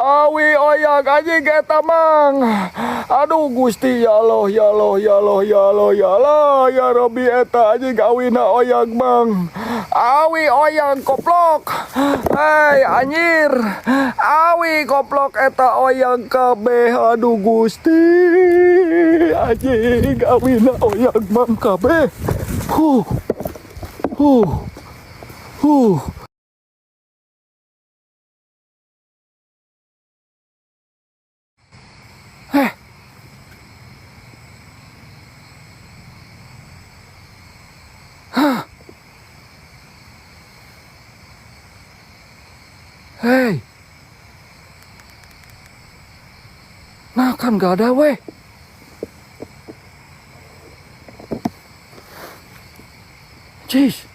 Awi oyak anjing eta mang. Aduh Gusti ya Allah ya Allah ya Allah ya Allah ya Allah ya Robi eta anjing awina oyak mang. Awi oyak koplok. Hei anjir. Awi koplok eta oyak kabeh. Aduh Gusti. Anjing awina oyak mang kabeh. Huh. Huh. Huh. Heh. Hah. Hei. Nah kan gak ada weh. Jeez.